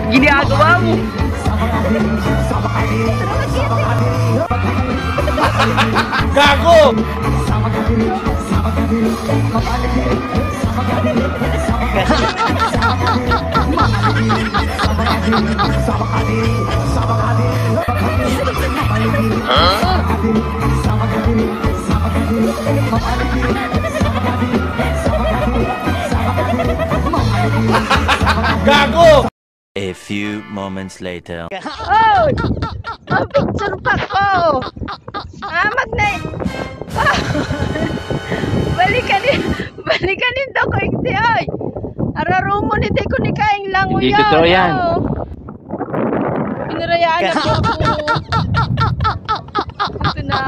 Ginagawa mo. Gago! Gago! A few moments later. Oh! Oh, picture pa ko! Magnay! Balikan din daw ko ikti ay! Ararumo ni ko ni kaing lango yan! Hindi totoo yan! Pinarayaan na po ako! Ito na!